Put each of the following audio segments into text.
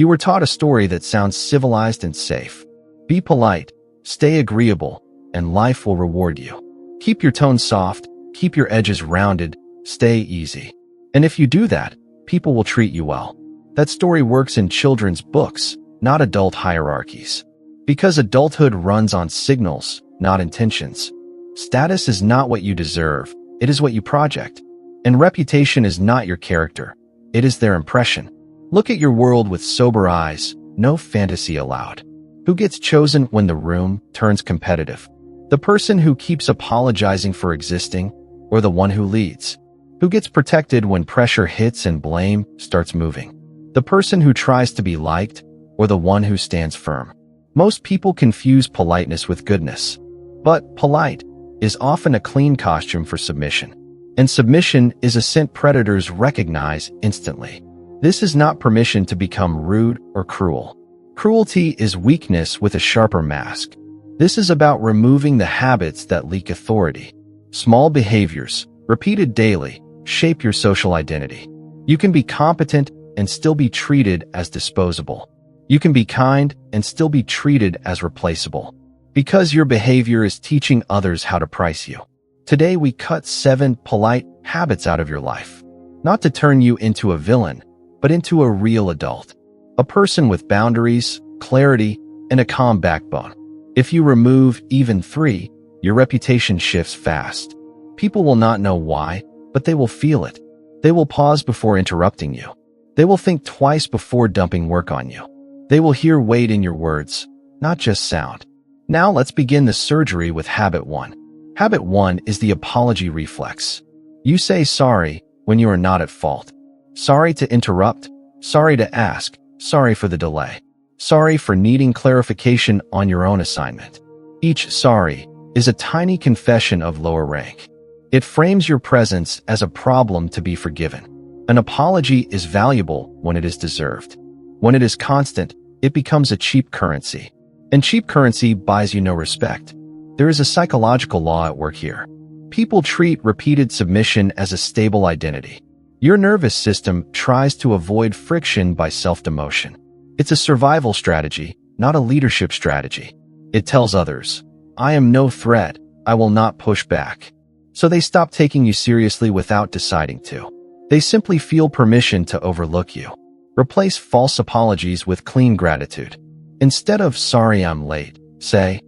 You were taught a story that sounds civilized and safe. Be polite, stay agreeable, and life will reward you. Keep your tone soft, keep your edges rounded, stay easy. And if you do that, people will treat you well. That story works in children's books, not adult hierarchies. Because adulthood runs on signals, not intentions. Status is not what you deserve, it is what you project. And reputation is not your character, it is their impression. Look at your world with sober eyes, no fantasy allowed. Who gets chosen when the room turns competitive? The person who keeps apologizing for existing, or the one who leads? Who gets protected when pressure hits and blame starts moving? The person who tries to be liked, or the one who stands firm? Most people confuse politeness with goodness. But polite is often a clean costume for submission. And submission is a scent predators recognize instantly. This is not permission to become rude or cruel. Cruelty is weakness with a sharper mask. This is about removing the habits that leak authority. Small behaviors, repeated daily, shape your social identity. You can be competent and still be treated as disposable. You can be kind and still be treated as replaceable. Because your behavior is teaching others how to price you. Today we cut 7 polite habits out of your life. Not to turn you into a villain, but into a real adult. A person with boundaries, clarity, and a calm backbone. If you remove even 3, your reputation shifts fast. People will not know why, but they will feel it. They will pause before interrupting you. They will think twice before dumping work on you. They will hear weight in your words, not just sound. Now let's begin the surgery with habit 1. Habit 1 is the apology reflex. You say sorry when you are not at fault. Sorry to interrupt, sorry to ask, sorry for the delay. Sorry for needing clarification on your own assignment. Each sorry is a tiny confession of lower rank. It frames your presence as a problem to be forgiven. An apology is valuable when it is deserved. When it is constant, it becomes a cheap currency. And cheap currency buys you no respect. There is a psychological law at work here. People treat repeated submission as a stable identity. Your nervous system tries to avoid friction by self-demotion. It's a survival strategy, not a leadership strategy. It tells others, I am no threat, I will not push back. So they stop taking you seriously without deciding to. They simply feel permission to overlook you. Replace false apologies with clean gratitude. Instead of sorry I'm late, say,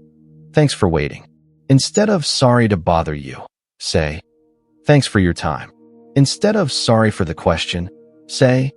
thanks for waiting. Instead of sorry to bother you, say, thanks for your time. Instead of sorry for the question, say,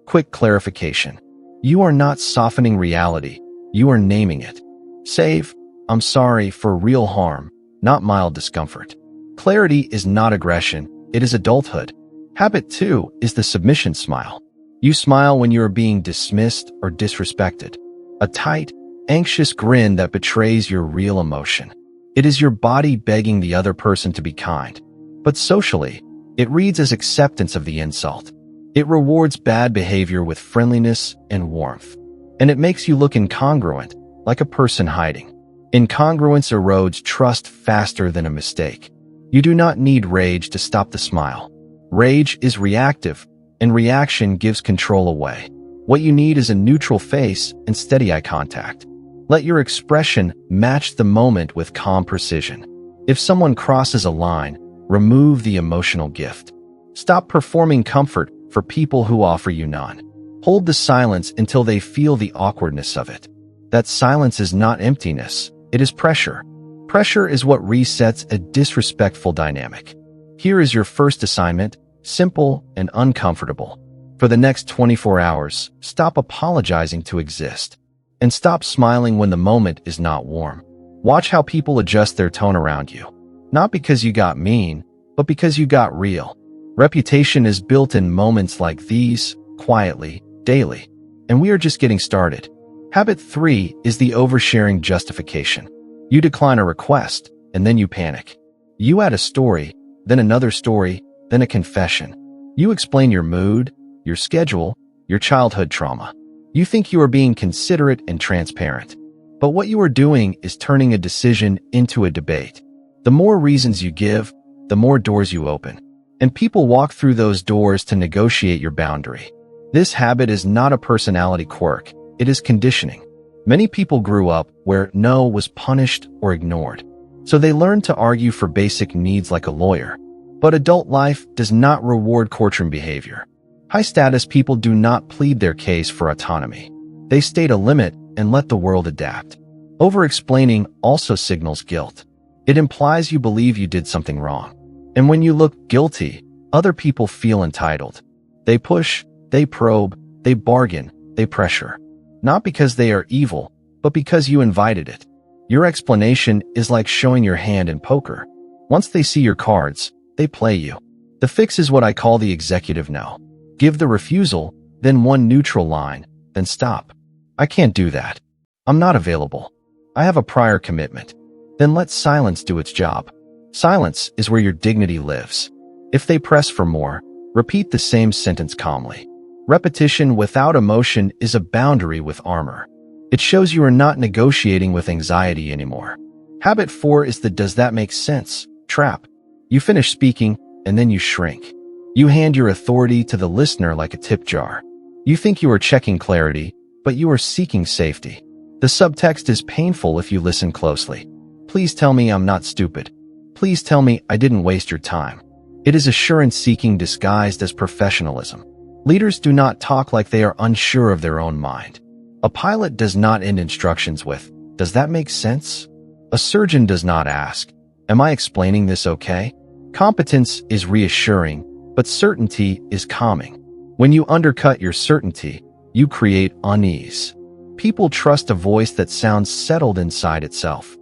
quick clarification. You are not softening reality, you are naming it. Save, I'm sorry for real harm, not mild discomfort. Clarity is not aggression, it is adulthood. Habit 2 is the submission smile. You smile when you are being dismissed or disrespected. A tight, anxious grin that betrays your real emotion. It is your body begging the other person to be kind. But socially, it reads as acceptance of the insult. It rewards bad behavior with friendliness and warmth. And it makes you look incongruent, like a person hiding. Incongruence erodes trust faster than a mistake. You do not need rage to stop the smile. Rage is reactive, and reaction gives control away. What you need is a neutral face and steady eye contact. Let your expression match the moment with calm precision. If someone crosses a line, remove the emotional gift. Stop performing comfort for people who offer you none. Hold the silence until they feel the awkwardness of it. That silence is not emptiness, it is pressure. Pressure is what resets a disrespectful dynamic. Here is your first assignment, simple and uncomfortable. For the next 24 hours, stop apologizing to exist. And stop smiling when the moment is not warm. Watch how people adjust their tone around you. Not because you got mean, but because you got real. Reputation is built in moments like these, quietly, daily. And we are just getting started. Habit 3 is the oversharing justification. You decline a request, and then you panic. You add a story, then another story, then a confession. You explain your mood, your schedule, your childhood trauma. You think you are being considerate and transparent. But what you are doing is turning a decision into a debate. The more reasons you give, the more doors you open. And people walk through those doors to negotiate your boundary. This habit is not a personality quirk, it is conditioning. Many people grew up where no was punished or ignored, so they learned to argue for basic needs like a lawyer. But adult life does not reward courtroom behavior. High-status people do not plead their case for autonomy. They state a limit and let the world adapt. Over-explaining also signals guilt. It implies you believe you did something wrong. And when you look guilty, other people feel entitled. They push, they probe, they bargain, they pressure. Not because they are evil, but because you invited it. Your explanation is like showing your hand in poker. Once they see your cards, they play you. The fix is what I call the executive no. Give the refusal, then one neutral line, then stop. I can't do that. I'm not available. I have a prior commitment. Then let silence do its job. Silence is where your dignity lives. If they press for more, repeat the same sentence calmly. Repetition without emotion is a boundary with armor. It shows you are not negotiating with anxiety anymore. Habit 4 is the does that make sense trap. You finish speaking, and then you shrink. You hand your authority to the listener like a tip jar. You think you are checking clarity, but you are seeking safety. The subtext is painful if you listen closely. Please tell me I'm not stupid. Please tell me I didn't waste your time. It is assurance-seeking disguised as professionalism. Leaders do not talk like they are unsure of their own mind. A pilot does not end instructions with, does that make sense? A surgeon does not ask, am I explaining this okay? Competence is reassuring, but certainty is calming. When you undercut your certainty, you create unease. People trust a voice that sounds settled inside itself.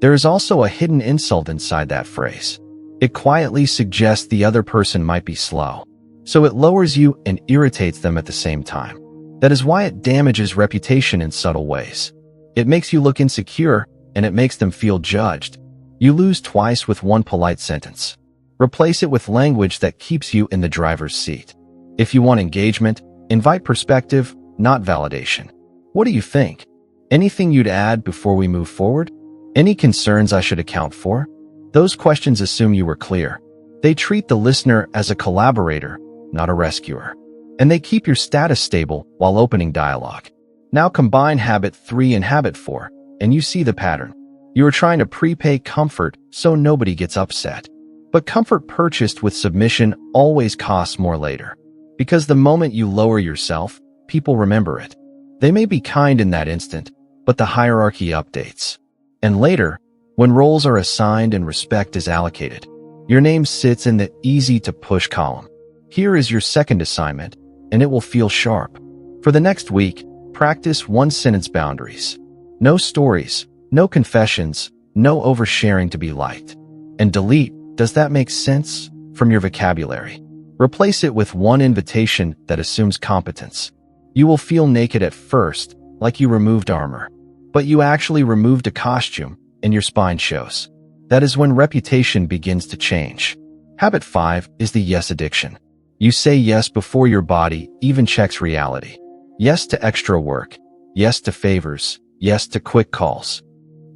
There is also a hidden insult inside that phrase. It quietly suggests the other person might be slow, so it lowers you and irritates them at the same time. That is why it damages reputation in subtle ways. It makes you look insecure, and it makes them feel judged. You lose twice with one polite sentence. Replace it with language that keeps you in the driver's seat. If you want engagement, invite perspective, not validation. What do you think? Anything you'd add before we move forward? Any concerns I should account for? Those questions assume you were clear. They treat the listener as a collaborator, not a rescuer. And they keep your status stable while opening dialogue. Now combine habit 3 and habit 4, and you see the pattern. You are trying to prepay comfort so nobody gets upset. But comfort purchased with submission always costs more later. Because the moment you lower yourself, people remember it. They may be kind in that instant, but the hierarchy updates. And later, when roles are assigned and respect is allocated, your name sits in the easy-to-push column. Here is your second assignment, and it will feel sharp. For the next week, practice one-sentence boundaries. No stories, no confessions, no oversharing to be liked. And delete, does that make sense, from your vocabulary. Replace it with one invitation that assumes competence. You will feel naked at first, like you removed armor. But you actually removed a costume, and your spine shows. That is when reputation begins to change. Habit 5 is the yes addiction. You say yes before your body even checks reality. Yes to extra work. Yes to favors. Yes to quick calls.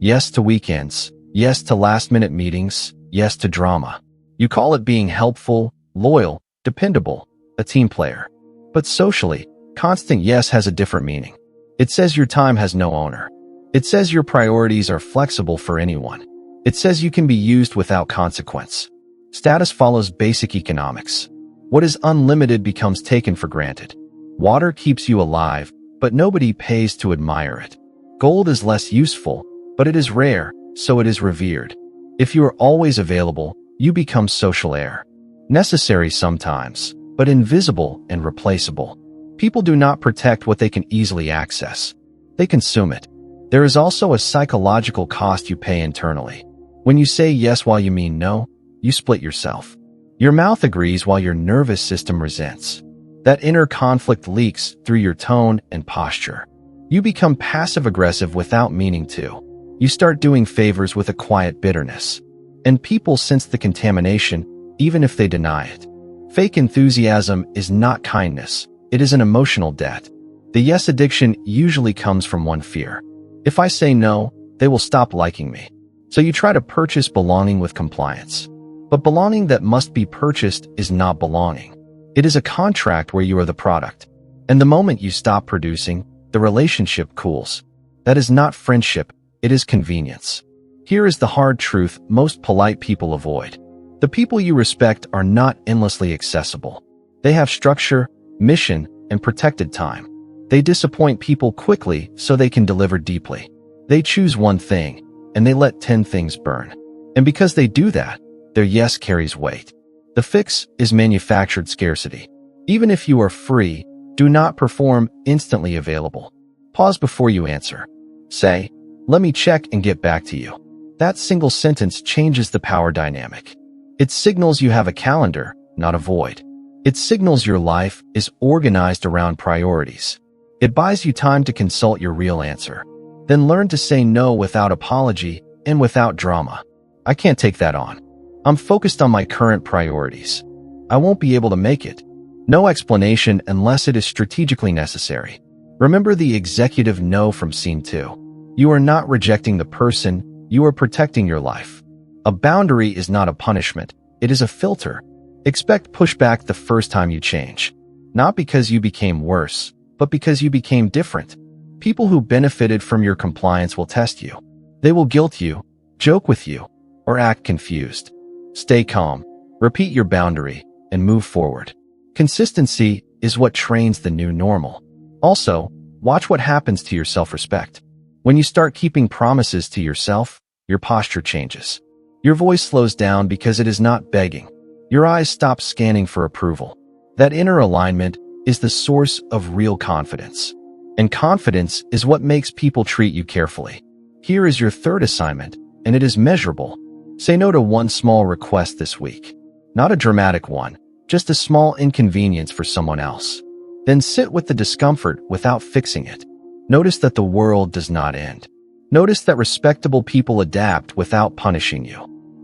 Yes to weekends. Yes to last-minute meetings. Yes to drama. You call it being helpful, loyal, dependable, a team player. But socially, constant yes has a different meaning. It says your time has no owner. It says your priorities are flexible for anyone. It says you can be used without consequence. Status follows basic economics. What is unlimited becomes taken for granted. Water keeps you alive, but nobody pays to admire it. Gold is less useful, but it is rare, so it is revered. If you are always available, you become social air. Necessary sometimes, but invisible and replaceable. People do not protect what they can easily access. They consume it. There is also a psychological cost you pay internally. When you say yes while you mean no, you split yourself. Your mouth agrees while your nervous system resents. That inner conflict leaks through your tone and posture. You become passive-aggressive without meaning to. You start doing favors with a quiet bitterness. And people sense the contamination, even if they deny it. Fake enthusiasm is not kindness. It is an emotional debt. The yes addiction usually comes from one fear. If I say no, they will stop liking me. So you try to purchase belonging with compliance. But belonging that must be purchased is not belonging. It is a contract where you are the product. And the moment you stop producing, the relationship cools. That is not friendship, it is convenience. Here is the hard truth most polite people avoid. The people you respect are not endlessly accessible. They have structure, mission, and protected time. They disappoint people quickly so they can deliver deeply. They choose one thing, and they let 10 things burn. And because they do that, their yes carries weight. The fix is manufactured scarcity. Even if you are free, do not perform instantly available. Pause before you answer. Say, "Let me check and get back to you." That single sentence changes the power dynamic. It signals you have a calendar, not a void. It signals your life is organized around priorities. It buys you time to consult your real answer. Then learn to say no without apology and without drama. "I can't take that on. I'm focused on my current priorities. I won't be able to make it." No explanation unless it is strategically necessary. Remember the executive no from scene 2. You are not rejecting the person, you are protecting your life. A boundary is not a punishment, it is a filter. Expect pushback the first time you change. Not because you became worse, but because you became different. People who benefited from your compliance will test you. They will guilt you, joke with you, or act confused. Stay calm, repeat your boundary, and move forward. Consistency is what trains the new normal. Also, watch what happens to your self-respect. When you start keeping promises to yourself, your posture changes. Your voice slows down because it is not begging. Your eyes stop scanning for approval. That inner alignment is the source of real confidence. And confidence is what makes people treat you carefully. Here is your third assignment, and it is measurable. Say no to one small request this week. Not a dramatic one, just a small inconvenience for someone else. Then sit with the discomfort without fixing it. Notice that the world does not end. Notice that respectable people adapt without punishing you.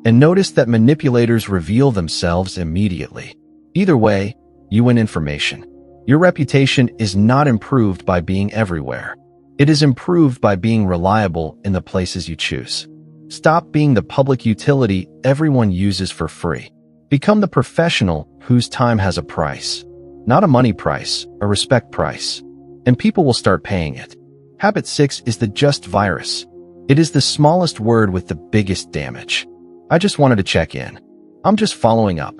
And notice that manipulators reveal themselves immediately. Either way, you win information. Your reputation is not improved by being everywhere. It is improved by being reliable in the places you choose. Stop being the public utility everyone uses for free. Become the professional whose time has a price. Not a money price, a respect price. And people will start paying it. Habit 6 is the just virus. It is the smallest word with the biggest damage. I just wanted to check in. I'm just following up.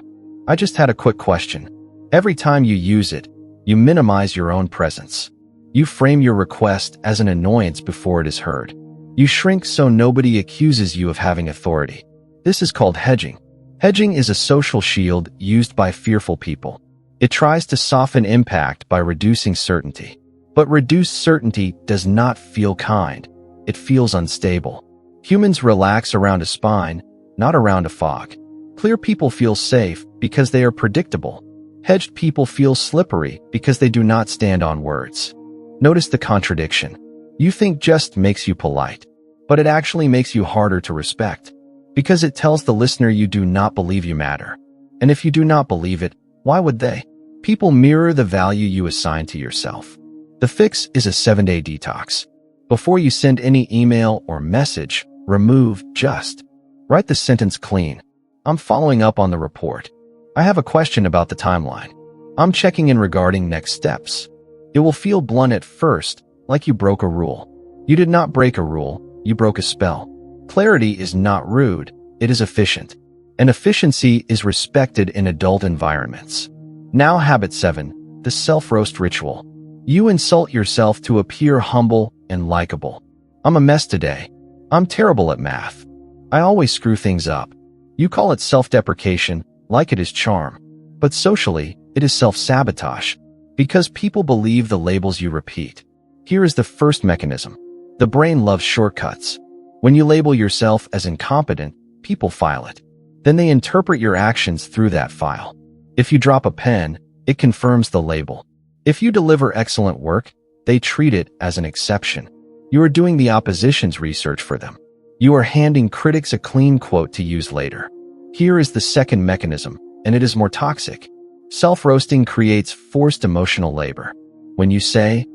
I just had a quick question. Every time you use it, you minimize your own presence. You frame your request as an annoyance before it is heard. You shrink so nobody accuses you of having authority. This is called hedging. Hedging is a social shield used by fearful people. It tries to soften impact by reducing certainty. But reduced certainty does not feel kind. It feels unstable. Humans relax around a spine, not around a fog. Clear people feel safe because they are predictable. Hedged people feel slippery because they do not stand on words. Notice the contradiction. You think just makes you polite, but it actually makes you harder to respect. Because it tells the listener you do not believe you matter. And if you do not believe it, why would they? People mirror the value you assign to yourself. The fix is a 7-day detox. Before you send any email or message, remove just. Write the sentence clean. I'm following up on the report. I have a question about the timeline. I'm checking in regarding next steps. It will feel blunt at first, like you broke a rule. You did not break a rule, you broke a spell. Clarity is not rude, it is efficient. And efficiency is respected in adult environments. Now habit 7, the self-roast ritual. You insult yourself to appear humble and likable. I'm a mess today. I'm terrible at math. I always screw things up. You call it self-deprecation, like it is charm. But socially, it is self-sabotage. Because people believe the labels you repeat. Here is the first mechanism. The brain loves shortcuts. When you label yourself as incompetent, people file it. Then they interpret your actions through that file. If you drop a pen, it confirms the label. If you deliver excellent work, they treat it as an exception. You are doing the opposition's research for them. You are handing critics a clean quote to use later. Here is the second mechanism, and it is more toxic. Self-roasting creates forced emotional labor. When you say,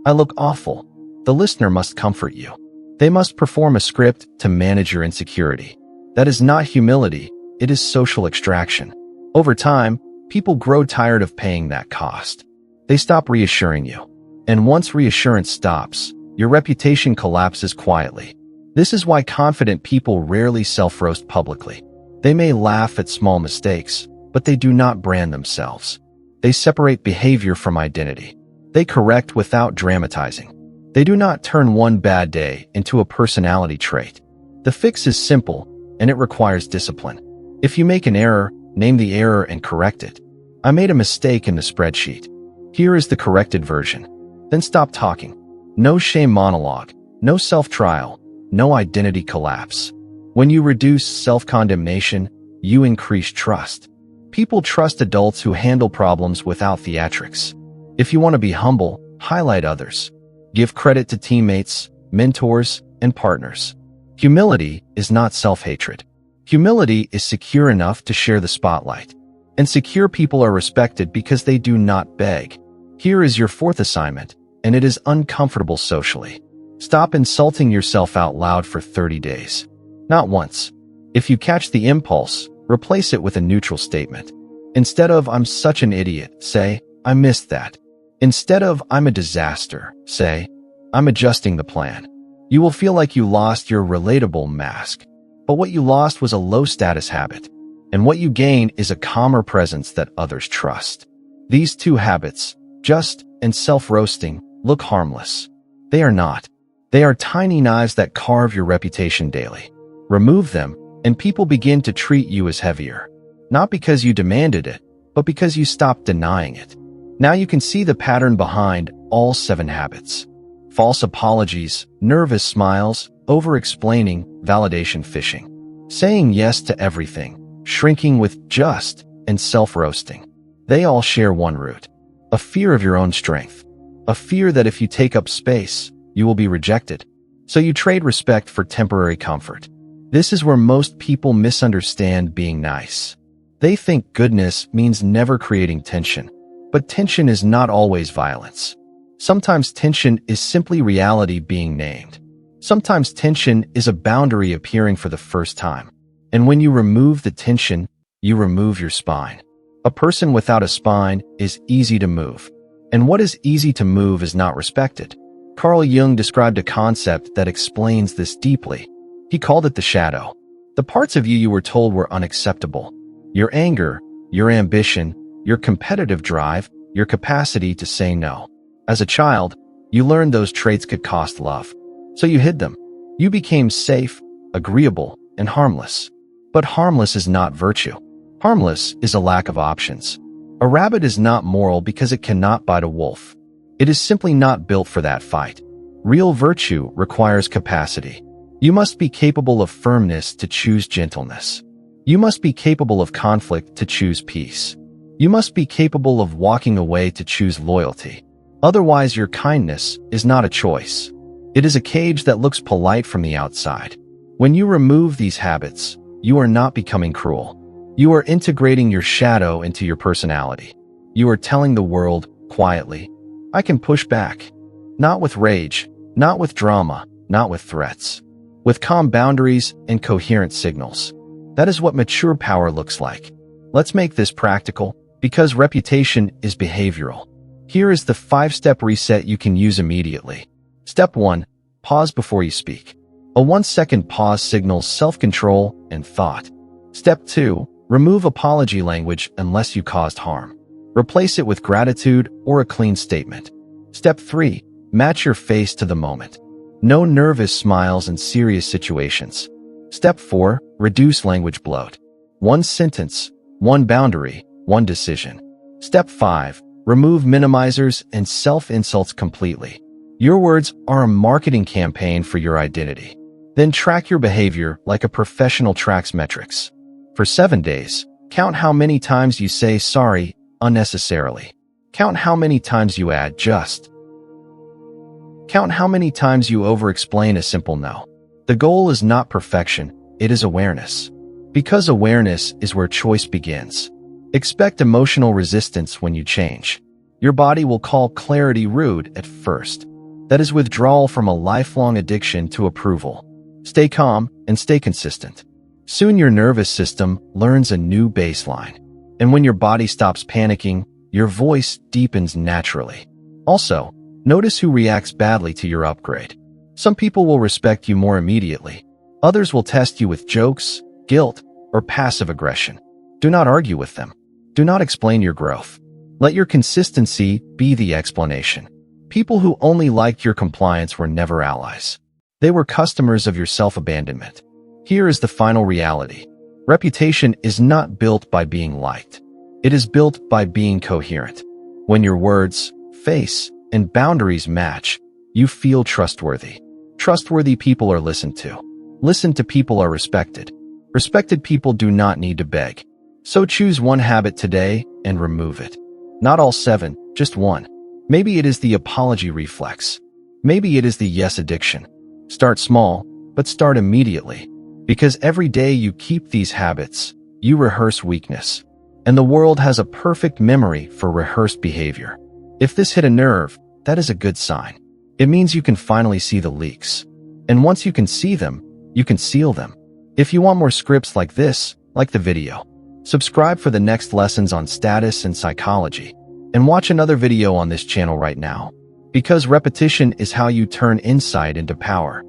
"I look awful," the listener must comfort you. They must perform a script to manage your insecurity. That is not humility, it is social extraction. Over time, People grow tired of paying that cost. They stop reassuring you. And once reassurance stops, your reputation collapses quietly. This is why confident people rarely self-roast publicly. They may laugh at small mistakes, but they do not brand themselves. They separate behavior from identity. They correct without dramatizing. They do not turn one bad day into a personality trait. The fix is simple, and it requires discipline. If you make an error, name the error and correct it. I made a mistake in the spreadsheet. Here is the corrected version. Then stop talking. No shame monologue, no self-trial, no identity collapse. When you reduce self-condemnation, you increase trust. People trust adults who handle problems without theatrics. If you want to be humble, highlight others. Give credit to teammates, mentors, and partners. Humility is not self-hatred. Humility is secure enough to share the spotlight. And secure people are respected because they do not beg. Here is your fourth assignment, and it is uncomfortable socially. Stop insulting yourself out loud for 30 days. Not once. If you catch the impulse, replace it with a neutral statement. Instead of "I'm such an idiot," say "I missed that." Instead of "I'm a disaster," say "I'm adjusting the plan." You will feel like you lost your relatable mask. But what you lost was a low-status habit. And what you gain is a calmer presence that others trust. These two habits, just and self-roasting, look harmless. They are not. They are tiny knives that carve your reputation daily. Remove them, and people begin to treat you as heavier. Not because you demanded it, but because you stopped denying it. Now you can see the pattern behind all 7 habits. False apologies, nervous smiles, over-explaining, validation fishing. Saying yes to everything, shrinking with just, and self-roasting. They all share one root. A fear of your own strength. A fear that if you take up space, you will be rejected. So you trade respect for temporary comfort. This is where most people misunderstand being nice. They think goodness means never creating tension. But tension is not always violence. Sometimes tension is simply reality being named. Sometimes tension is a boundary appearing for the first time. And when you remove the tension, you remove your spine. A person without a spine is easy to move. And what is easy to move is not respected. Carl Jung described a concept that explains this deeply. He called it the shadow. The parts of you were told were unacceptable. Your anger, your ambition, your competitive drive, your capacity to say no. As a child, you learned those traits could cost love. So you hid them. You became safe, agreeable, and harmless. But harmless is not virtue. Harmless is a lack of options. A rabbit is not moral because it cannot bite a wolf. It is simply not built for that fight. Real virtue requires capacity. You must be capable of firmness to choose gentleness. You must be capable of conflict to choose peace. You must be capable of walking away to choose loyalty. Otherwise, your kindness is not a choice. It is a cage that looks polite from the outside. When you remove these habits, you are not becoming cruel. You are integrating your shadow into your personality. You are telling the world, quietly, I can push back. Not with rage, not with drama, not with threats. With calm boundaries and coherent signals. That is what mature power looks like. Let's make this practical, because reputation is behavioral. Here is the 5-step reset you can use immediately. Step 1. Pause before you speak. A 1-second pause signals self-control and thought. Step 2. Remove apology language unless you caused harm. Replace it with gratitude or a clean statement. Step 3. Match your face to the moment. No nervous smiles in serious situations. Step 4. Reduce language bloat. 1 sentence, 1 boundary, 1 decision. Step 5. Remove minimizers and self-insults completely. Your words are a marketing campaign for your identity. Then track your behavior like a professional tracks metrics. For 7 days, count how many times you say sorry unnecessarily. Count how many times you add just. Count how many times you over-explain a simple no. The goal is not perfection, it is awareness. Because awareness is where choice begins. Expect emotional resistance when you change. Your body will call clarity rude at first. That is withdrawal from a lifelong addiction to approval. Stay calm and stay consistent. Soon your nervous system learns a new baseline. And when your body stops panicking, your voice deepens naturally. Also, notice who reacts badly to your upgrade. Some people will respect you more immediately. Others will test you with jokes, guilt, or passive aggression. Do not argue with them. Do not explain your growth. Let your consistency be the explanation. People who only liked your compliance were never allies. They were customers of your self-abandonment. Here is the final reality. Reputation is not built by being liked. It is built by being coherent. When your words, face, and boundaries match, you feel trustworthy. Trustworthy people are listened to. Listened to people are respected. Respected people do not need to beg. So choose one habit today and remove it. Not all 7, just one. Maybe it is the apology reflex. Maybe it is the yes addiction. Start small, but start immediately. Because every day you keep these habits, you rehearse weakness. And the world has a perfect memory for rehearsed behavior. If this hit a nerve, that is a good sign. It means you can finally see the leaks. And once you can see them, you can seal them. If you want more scripts like this, like the video. Subscribe for the next lessons on status and psychology. And watch another video on this channel right now. Because repetition is how you turn insight into power.